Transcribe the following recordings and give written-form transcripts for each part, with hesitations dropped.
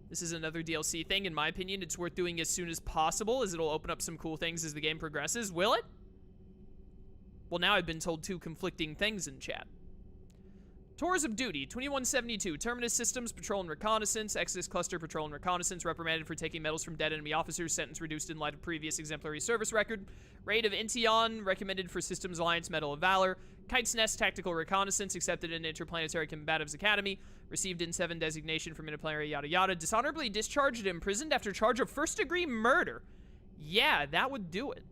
This is another DLC thing. In my opinion, it's worth doing as soon as possible, as it'll open up some cool things as the game progresses. Will it? Well, now I've been told two conflicting things in chat. Tours of Duty, 2172. Terminus Systems, Patrol and Reconnaissance. Exodus Cluster, Patrol and Reconnaissance. Reprimanded for taking medals from dead enemy officers. Sentence reduced in light of previous exemplary service record. Raid of Intion, recommended for Systems Alliance Medal of Valor. Kite's Nest, Tactical Reconnaissance. Accepted in Interplanetary Combatives Academy. Received in 7 designation from Interplanetary yada yada. Dishonorably discharged and imprisoned after charge of first-degree murder. Yeah, that would do it.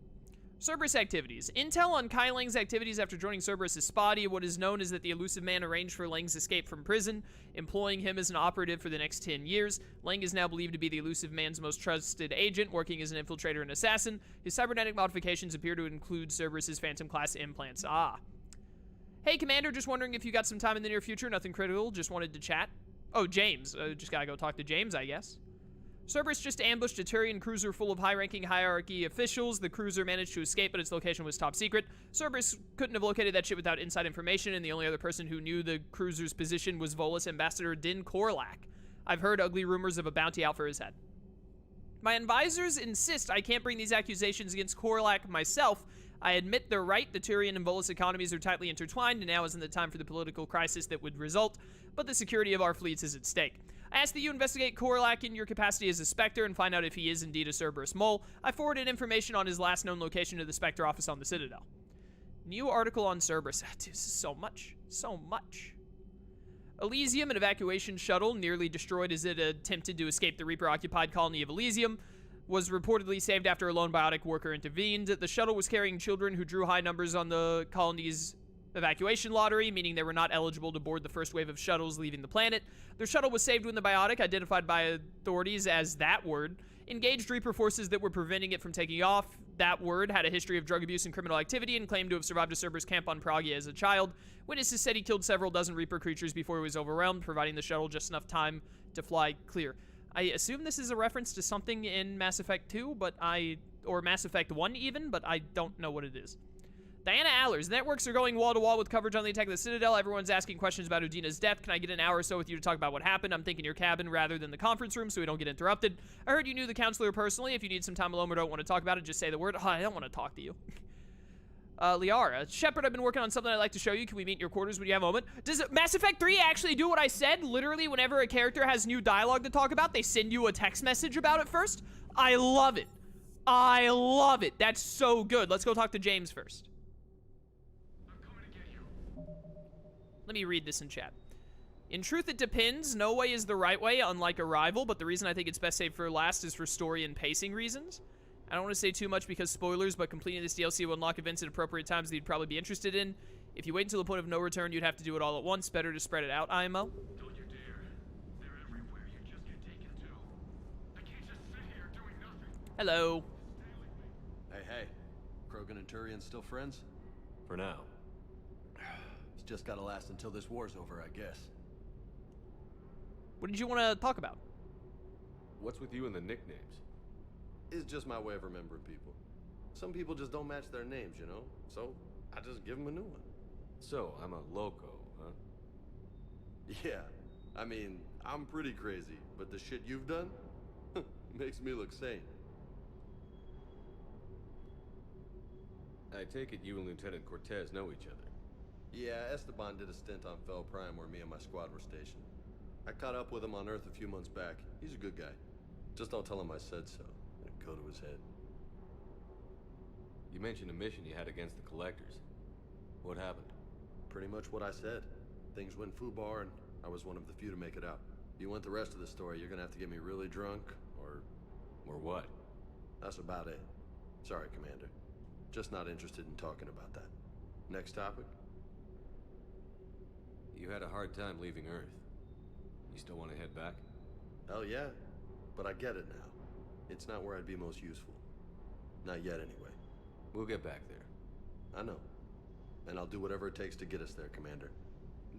Cerberus activities. Intel on Kai Lang's activities after joining Cerberus is spotty. What is known is that the elusive man arranged for Lang's escape from prison, employing him as an operative for the next 10 years. Lang is now believed to be the elusive man's most trusted agent, working as an infiltrator and assassin. His cybernetic modifications appear to include Cerberus's Phantom class implants. Ah. Hey, Commander, just wondering if you got some time in the near future. Nothing critical, just wanted to chat. Oh, James. Just gotta go talk to James, I guess. Cerberus just ambushed a Turian cruiser full of high-ranking hierarchy officials. The cruiser managed to escape, but its location was top secret. Cerberus couldn't have located that shit without inside information, and the only other person who knew the cruiser's position was Volus Ambassador Din Korlak. I've heard ugly rumors of a bounty out for his head. My advisors insist I can't bring these accusations against Korlak myself. I admit they're right. The Turian and Volus economies are tightly intertwined, and now isn't the time for the political crisis that would result, but the security of our fleets is at stake. I ask that you investigate Korlak in your capacity as a Spectre and find out if he is indeed a Cerberus mole. I forwarded information on his last known location to the Spectre office on the Citadel. New article on Cerberus. Dude, this is so much. So much. Elysium, an evacuation shuttle nearly destroyed as it attempted to escape the Reaper-occupied colony of Elysium, was reportedly saved after a lone biotic worker intervened. The shuttle was carrying children who drew high numbers on the colony's evacuation lottery, meaning they were not eligible to board the first wave of shuttles leaving the planet. Their shuttle was saved when the biotic, identified by authorities as that word, engaged Reaper forces that were preventing it from taking off. That word had a history of drug abuse and criminal activity and claimed to have survived a Cerberus camp on Pragia as a child. Witnesses said he killed several dozen Reaper creatures before he was overwhelmed, providing the shuttle just enough time to fly clear. I assume this is a reference to something in Mass Effect 2, or Mass Effect 1 even, but I don't know what it is. Diana Allers, networks are going wall-to-wall with coverage on the attack of the Citadel. Everyone's asking questions about Udina's death. Can I get an hour or so with you to talk about what happened? I'm thinking your cabin rather than the conference room so we don't get interrupted. I heard you knew the counselor personally. If you need some time alone or don't want to talk about it, just say the word. Oh, I don't want to talk to you. Liara, Shepard, I've been working on something I'd like to show you. Can we meet in your quarters when you have a moment? Does Mass Effect 3 actually do what I said? Literally, whenever a character has new dialogue to talk about, they send you a text message about it first? I love it. I love it. That's so good. Let's go talk to James first. Let me read this in chat. In truth, it depends. No way is the right way, unlike Arrival, but the reason I think it's best saved for last is for story and pacing reasons. I don't want to say too much because spoilers, but completing this DLC will unlock events at appropriate times that you'd probably be interested in. If you wait until the point of no return, you'd have to do it all at once. Better to spread it out, IMO. Don't you dare. They're everywhere. You just get taken to. I can't just sit here doing nothing. Hello. Hey. Krogan and Turian still friends? For now. It's just gotta last until this war's over, I guess. What did you want to talk about? What's with you and the nicknames? It's just my way of remembering people. Some people just don't match their names, you know? So, I just give them a new one. So, I'm a loco, huh? Yeah. I mean, I'm pretty crazy, but the shit you've done makes me look sane. I take it you and Lieutenant Cortez know each other. Yeah, Esteban did a stint on Fel Prime where me and my squad were stationed. I caught up with him on Earth a few months back. He's a good guy. Just don't tell him I said so. It'd go to his head. You mentioned a mission you had against the Collectors. What happened? Pretty much what I said. Things went foobar and I was one of the few to make it out. If you want the rest of the story, you're gonna have to get me really drunk, or... Or what? That's about it. Sorry, Commander. Just not interested in talking about that. Next topic? You had a hard time leaving Earth. You still want to head back? Hell yeah. But I get it now. It's not where I'd be most useful. Not yet, anyway. We'll get back there. I know. And I'll do whatever it takes to get us there, Commander.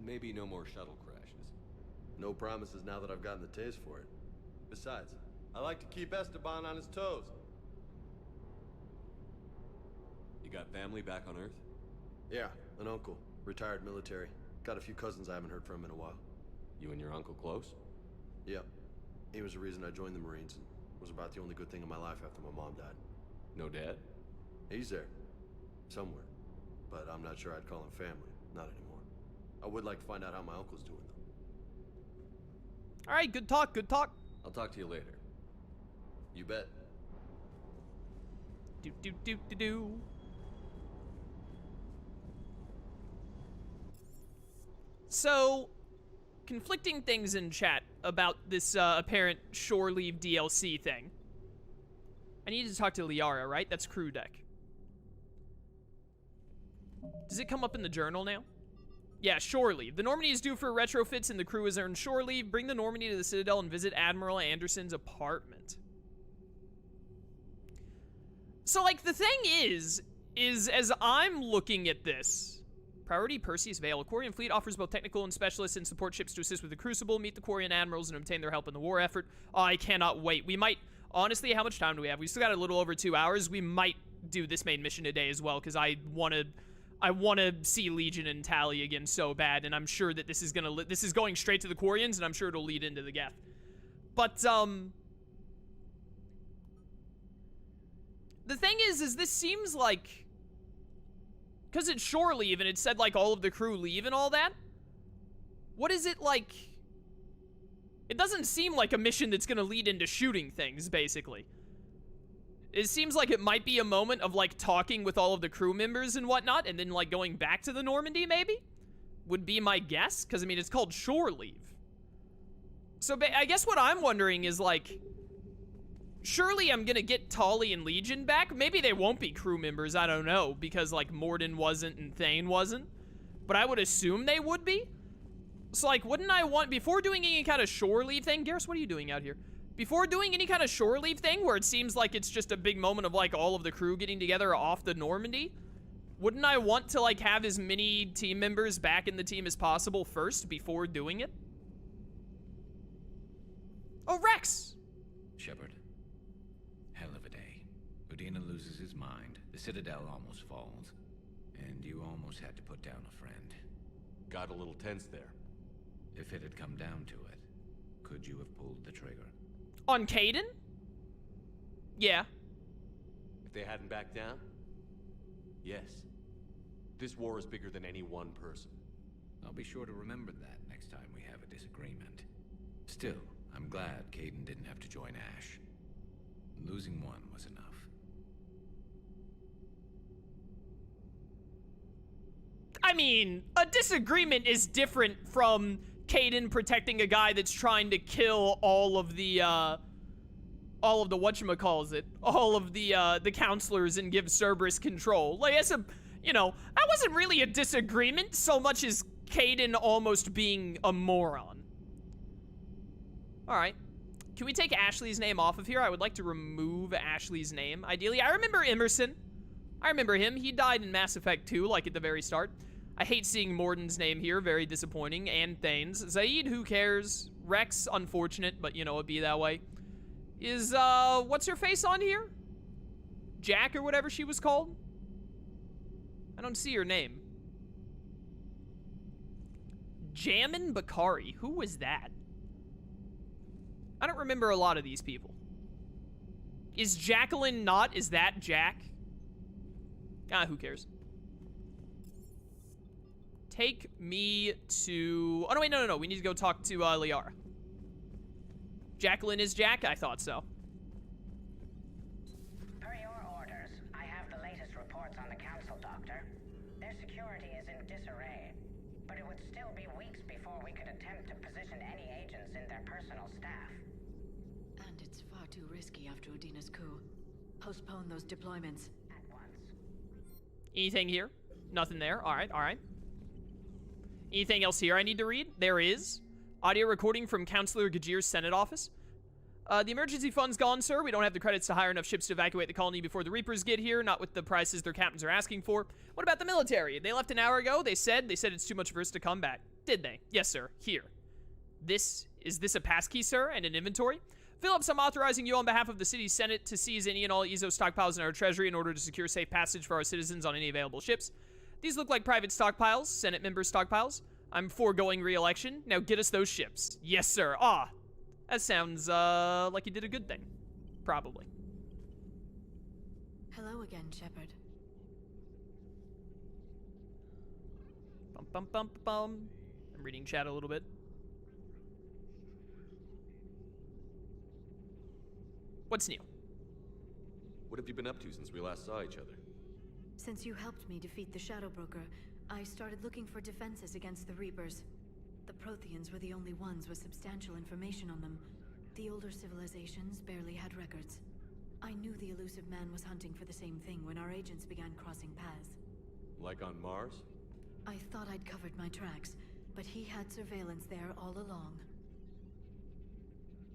Maybe no more shuttle crashes. No promises now that I've gotten the taste for it. Besides, I like to keep Esteban on his toes. You got family back on Earth? Yeah, an uncle. Retired military. Got a few cousins I haven't heard from in a while. You and your uncle close? Yep. He was the reason I joined the Marines and was about the only good thing in my life after my mom died. No dad? He's there. Somewhere. But I'm not sure I'd call him family. Not anymore. I would like to find out how my uncle's doing, though. Alright, good talk, good talk. I'll talk to you later. You bet. Do do do do do. So, conflicting things in chat about this apparent shore leave DLC thing. I need to talk to Liara, right? That's crew deck. Does it come up in the journal now? Yeah, shore leave. The Normandy is due for retrofits and the crew has earned shore leave. Bring the Normandy to the Citadel and visit Admiral Anderson's apartment. So, like, the thing is as I'm looking at this, Priority Perseus Vale. A Quarian fleet offers both technical and specialists and support ships to assist with the Crucible, meet the Quarian admirals, and obtain their help in the war effort. Oh, I cannot wait. We might, honestly, how much time do we have? We still got a little over 2 hours. We might do this main mission today as well, because I want to see Legion and Tally again so bad, and I'm sure that this is going straight to the Quarians, and I'm sure it'll lead into the Geth. But, the thing is this seems like, because it's shore leave and it said like all of the crew leave and all that, what is it like? It doesn't seem like a mission that's gonna lead into shooting things, basically. It seems like it might be a moment of like talking with all of the crew members and whatnot, and then like going back to the Normandy, maybe? Would be my guess, because I mean it's called shore leave. So I guess what I'm wondering is like, surely I'm gonna get Tali and Legion back. Maybe they won't be crew members, I don't know, because like Morden wasn't and Thane wasn't. But I would assume they would be. So like, wouldn't I want, before doing any kind of shore leave thing, Garrus, what are you doing out here? Before doing any kind of shore leave thing where it seems like it's just a big moment of like all of the crew getting together off the Normandy, wouldn't I want to like have as many team members back in the team as possible first before doing it? Oh, Rex! Shepard. Hell of a day. Udina loses his mind, the Citadel almost falls, and you almost had to put down a friend. Got a little tense there. If it had come down to it, could you have pulled the trigger? On Caden? Yeah. If they hadn't backed down? Yes. This war is bigger than any one person. I'll be sure to remember that next time we have a disagreement. Still, I'm glad Caden didn't have to join Ash. Losing one was enough. I mean, a disagreement is different from Caden protecting a guy that's trying to kill all of the whatchamacallit, all of the counselors and give Cerberus control. Like, that's a, you know, that wasn't really a disagreement so much as Caden almost being a moron. Alright. Can we take Ashley's name off of here? I would like to remove Ashley's name, ideally. I remember Emerson. I remember him. He died in Mass Effect 2, like at the very start. I hate seeing Morden's name here. Very disappointing. And Thane's. Zaid, who cares? Rex, unfortunate, but, you know, it'd be that way. Is, what's her face on here? Jack or whatever she was called? I don't see her name. Jamin Bakari. Who was that? I don't remember a lot of these people. Is Jacqueline not? Is that Jack? Ah, who cares? Take me to... Oh, no, wait, no. We need to go talk to Liara. Jacqueline is Jack? I thought so. Per your orders, I have the latest reports on the Council, Doctor. Their security is in disarray, but it would still be weeks before we could attempt to position any agents in their personal staff. And it's far too risky after Udina's coup. Postpone those deployments. At once. Anything here? Nothing there. All right. Anything else here I need to read? There is. Audio recording from Counselor Gajir's Senate office. The emergency fund's gone, sir. We don't have the credits to hire enough ships to evacuate the colony before the Reapers get here, not with the prices their captains are asking for. What about the military? They left an hour ago. They said it's too much for us to come back. Did they? Yes, sir. Here. Is this a passkey, sir, and an inventory? Phillips, I'm authorizing you on behalf of the city's Senate to seize any and all EZO stockpiles in our treasury in order to secure safe passage for our citizens on any available ships. These look like private stockpiles, Senate member stockpiles. I'm foregoing re-election. Now get us those ships. Yes, sir. Ah. That sounds, like you did a good thing. Probably. Hello again, Shepard. Bum bum bum bum. I'm reading chat a little bit. What's new? What have you been up to since we last saw each other? Since you helped me defeat the Shadow Broker, I started looking for defenses against the Reapers. The Protheans were the only ones with substantial information on them. The older civilizations barely had records. I knew the elusive man was hunting for the same thing when our agents began crossing paths. Like on Mars? I thought I'd covered my tracks, but he had surveillance there all along.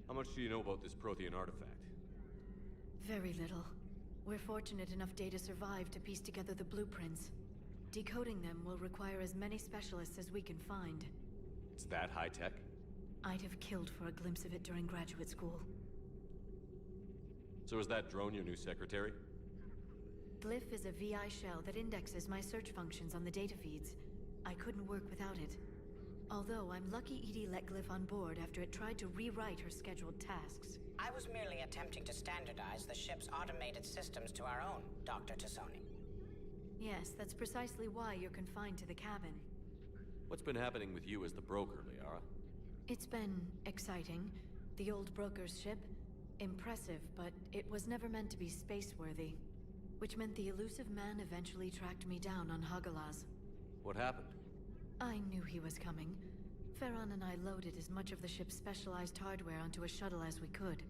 How much do you know about this Prothean artifact? Very little. We're fortunate enough Data survived to piece together the blueprints. Decoding them will require as many specialists as we can find. It's that high-tech? I'd have killed for a glimpse of it during graduate school. So is that drone your new secretary? Glyph is a VI shell that indexes my search functions on the data feeds. I couldn't work without it. Although I'm lucky Edie let Glyph on board after it tried to rewrite her scheduled tasks. I was merely attempting to standardize the ship's automated systems to our own, Dr. Tassoni. Yes, that's precisely why you're confined to the cabin. What's been happening with you as the broker, Liara? It's been exciting. The old broker's ship, impressive, but it was never meant to be space-worthy. Which meant the elusive man eventually tracked me down on Hagalaz. What happened? I knew he was coming. Farron and I loaded as much of the ship's specialized hardware onto a shuttle as we could.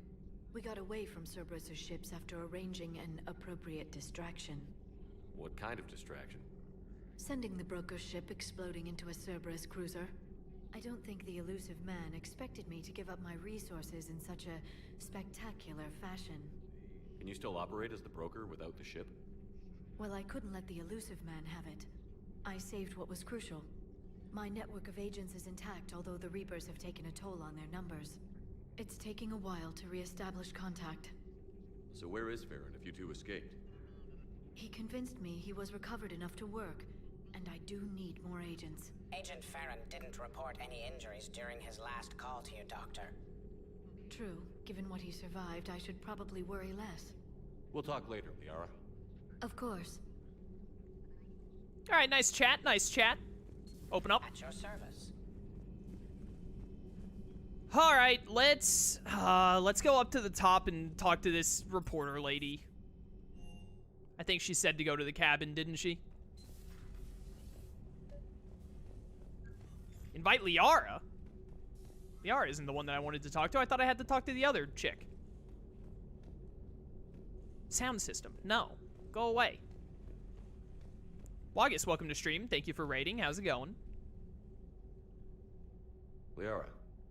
We got away from Cerberus' ships after arranging an appropriate distraction. What kind of distraction? Sending the broker's ship exploding into a Cerberus cruiser. I don't think the elusive man expected me to give up my resources in such a spectacular fashion. Can you still operate as the broker without the ship? Well, I couldn't let the elusive man have it. I saved what was crucial. My network of agents is intact, although the Reapers have taken a toll on their numbers. It's taking a while to re-establish contact. So where is Farron if you two escaped? He convinced me he was recovered enough to work, and I do need more agents. Agent Farron didn't report any injuries during his last call to you, Doctor. True. Given what he survived, I should probably worry less. We'll talk later, Liara. Of course. Alright, nice chat, nice chat. Open up. At your service. Alright, let's go up to the top and talk to this reporter lady. I think she said to go to the cabin, didn't she? Invite Liara? Liara isn't the one that I wanted to talk to. I thought I had to talk to the other chick. Sound system. No. Go away. Wagus, welcome to stream. Thank you for raiding. How's it going? Liara,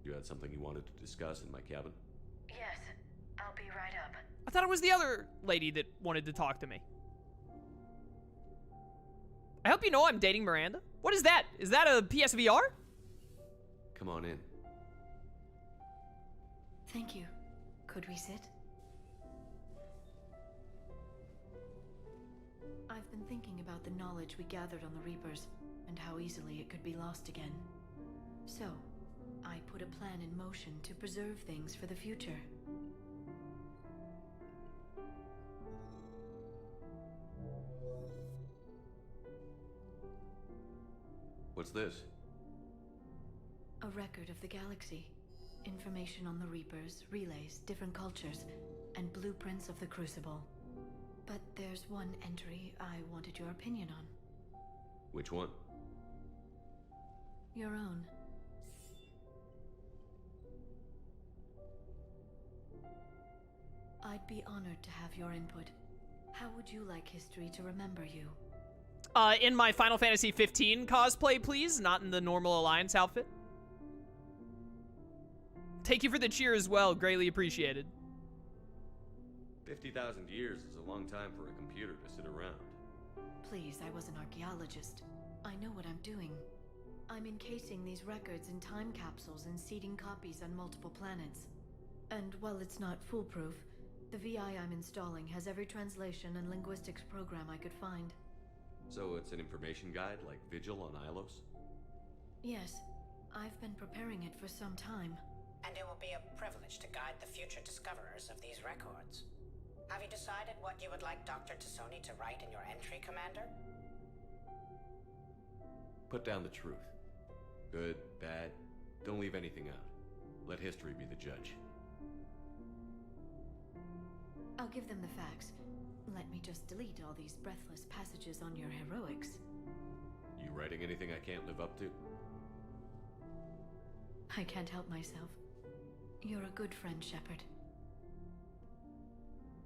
you had something you wanted to discuss in my cabin? Yes. I'll be right up. I thought it was the other lady that wanted to talk to me. I hope you know I'm dating Miranda. What is that? Is that a PSVR? Come on in. Thank you. Could we sit? I've been thinking about the knowledge we gathered on the Reapers, and how easily it could be lost again. So, I put a plan in motion to preserve things for the future. What's this? A record of the galaxy. Information on the Reapers, relays, different cultures, and blueprints of the Crucible. But there's one entry I wanted your opinion on. Which one? Your own. I'd be honored to have your input. How would you like history to remember you? In my Final Fantasy 15 cosplay, please. Not in the normal Alliance outfit. Thank you for the cheer as well. Greatly appreciated. 50,000 years is a long time for a computer to sit around. Please, I was an archaeologist. I know what I'm doing. I'm encasing these records in time capsules and seeding copies on multiple planets. And while it's not foolproof, the VI I'm installing has every translation and linguistics program I could find. So it's an information guide like Vigil on Ilos? Yes, I've been preparing it for some time. and it will be a privilege to guide the future discoverers of these records. Have you decided what you would like Dr. Tassoni to write in your entry, Commander? Put down the truth. Good, bad, don't leave anything out. Let history be the judge. I'll give them the facts. Let me just delete all these breathless passages on your heroics. You writing anything I can't live up to? I can't help myself. You're a good friend, Shepard.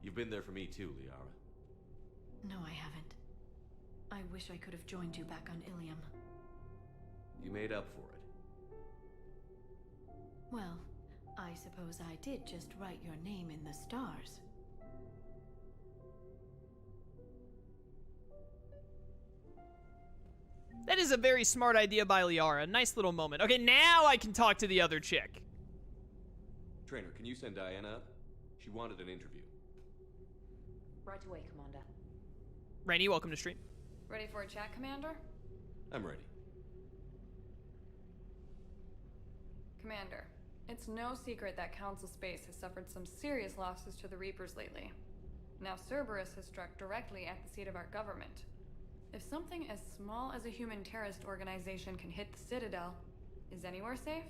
You've been there for me too, Liara. No, I haven't. I wish I could have joined you back on Ilium. You made up for it. Well, I suppose I did just write your name in the stars. That is a very smart idea by Liara. Nice little moment. Okay, now I can talk to the other chick. Trainer, can you send Diana up? She wanted an interview. Right away, Commander. Rainey, welcome to stream. Ready for a chat, Commander? I'm ready. Commander, it's no secret that Council Space has suffered some serious losses to the Reapers lately. Now Cerberus has struck directly at the seat of our government. If something as small as a human terrorist organization can hit the Citadel, is anywhere safe?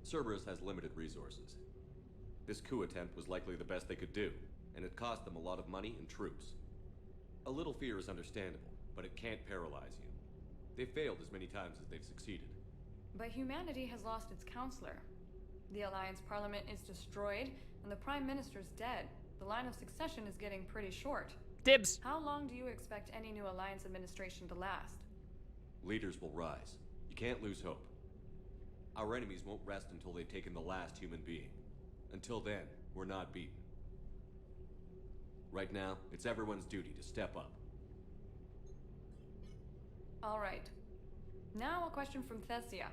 Cerberus has limited resources. This coup attempt was likely the best they could do, and it cost them a lot of money and troops. A little fear is understandable, but it can't paralyze you. They've failed as many times as they've succeeded. But humanity has lost its counselor. The Alliance Parliament is destroyed, and the Prime Minister's dead. The line of succession is getting pretty short. Dibs. How long do you expect any new Alliance administration to last? Leaders will rise. You can't lose hope. Our enemies won't rest until they've taken the last human being. Until then, we're not beaten. Right now, it's everyone's duty to step up. All right. Now a question from Thessia.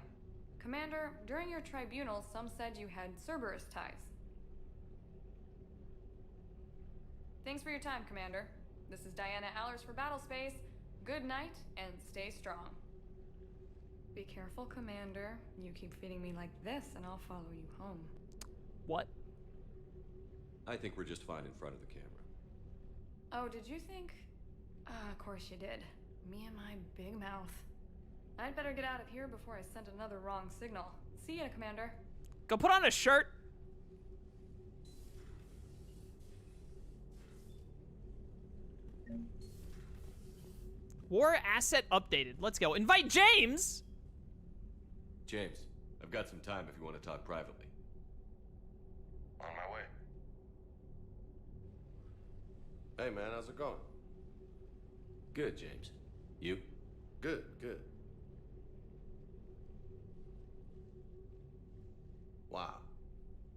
Commander, during your tribunal, some said you had Cerberus ties. Thanks for your time, Commander. This is Diana Allers for Battlespace. Good night, and stay strong. Be careful, Commander. You keep feeding me like this, and I'll follow you home. What? I think we're just fine in front of the camera. Oh, did you think? Of course you did. Me and my big mouth. I'd better get out of here before I send another wrong signal. See ya, Commander. Go put on a shirt. War asset updated. Let's go. Invite James! James, I've got some time if you want to talk privately. On my way. Hey man, how's it going? Good, James. You? Good, good. Wow.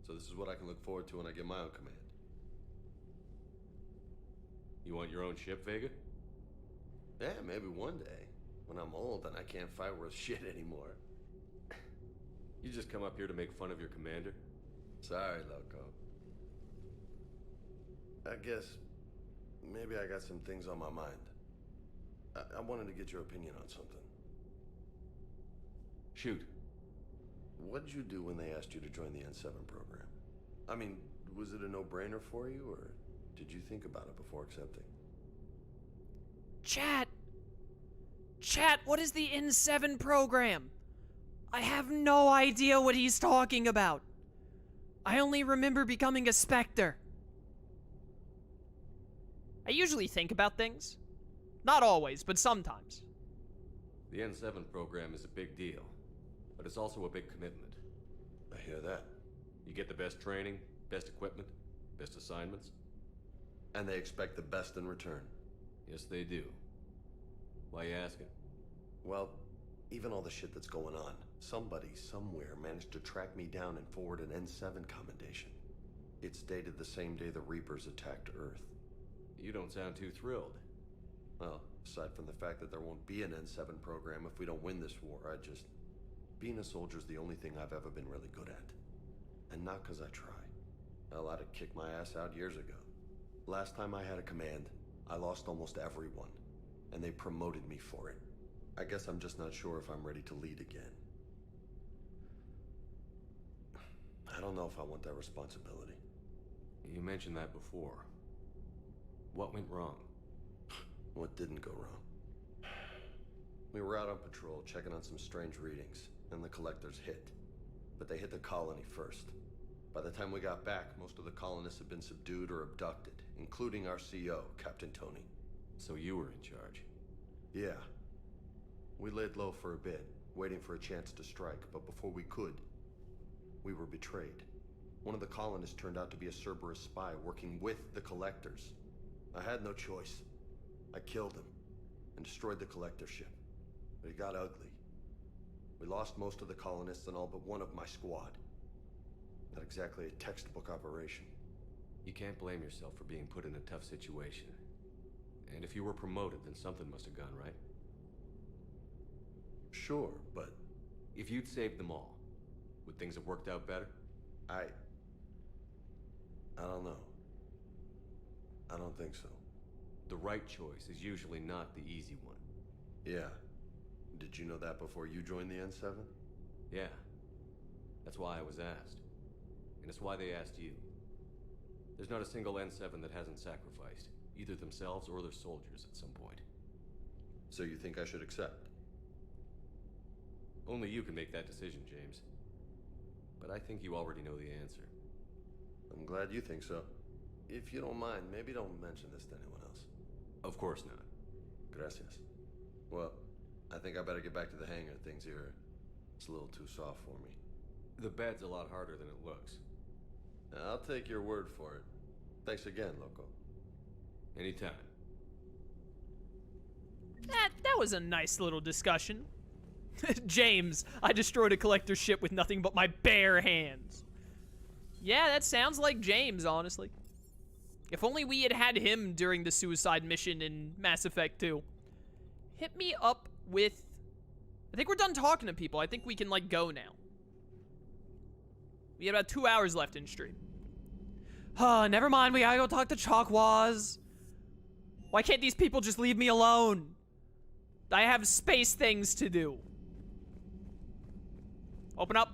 So this is what I can look forward to when I get my own command. You want your own ship, Vega? Yeah, maybe one day. When I'm old and I can't fight worth shit anymore. You just come up here to make fun of your commander? Sorry, loco. I guess maybe I got some things on my mind. I wanted to get your opinion on something. Shoot. What did you do when they asked you to join the N7 program? I mean, was it a no-brainer for you, or did you think about it before accepting? Chat, what is the N7 program? I have no idea what he's talking about. I only remember becoming a Spectre. I usually think about things. Not always, but sometimes. The N7 program is a big deal, but it's also a big commitment. I hear that. You get the best training, best equipment, best assignments. And they expect the best in return. Yes, they do. Why you asking? Well, even all the shit that's going on, somebody somewhere managed to track me down and forward an N7 commendation. It's dated the same day the Reapers attacked Earth. You don't sound too thrilled. Well, aside from the fact that there won't be an N7 program if we don't win this war, being a soldier's the only thing I've ever been really good at. And not because I try. Hell, I'd have kicked my ass out years ago. Last time I had a command, I lost almost everyone. And they promoted me for it. I guess I'm just not sure if I'm ready to lead again. I don't know if I want that responsibility. You mentioned that before. What went wrong? What didn't go wrong? We were out on patrol, checking on some strange readings, and the collectors hit. But they hit the colony first. By the time we got back, most of the colonists had been subdued or abducted, including our CO, Captain Tony. So you were in charge. Yeah. We laid low for a bit, waiting for a chance to strike, but before we could, we were betrayed. One of the colonists turned out to be a Cerberus spy working with the collectors. I had no choice. I killed him and destroyed the collector ship. But it got ugly. We lost most of the colonists and all but one of my squad. Not exactly a textbook operation. You can't blame yourself for being put in a tough situation. And if you were promoted, then something must have gone right. Sure, but If you'd saved them all, would things have worked out better? I don't know. I don't think so. The right choice is usually not the easy one. Yeah. Did you know that before you joined the N7? Yeah. That's why I was asked. And it's why they asked you. There's not a single N7 that hasn't sacrificed, either themselves or their soldiers at some point. So you think I should accept? Only you can make that decision, James. But I think you already know the answer. I'm glad you think so. If you don't mind, maybe don't mention this to anyone else. Of course not. Gracias. Well, I think I better get back to the hangar. Things here, it's a little too soft for me. The bed's a lot harder than it looks. I'll take your word for it. Thanks again, Loco. Anytime. That was a nice little discussion. James, I destroyed a collector ship with nothing but my bare hands. Yeah, that sounds like James, honestly. If only we had had him during the suicide mission in Mass Effect 2. Hit me up with... I think we're done talking to people. I think we can, like, go now. We have about 2 hours left in stream. Never mind. We gotta go talk to Chalkwaz. Why can't these people just leave me alone? I have space things to do. Open up.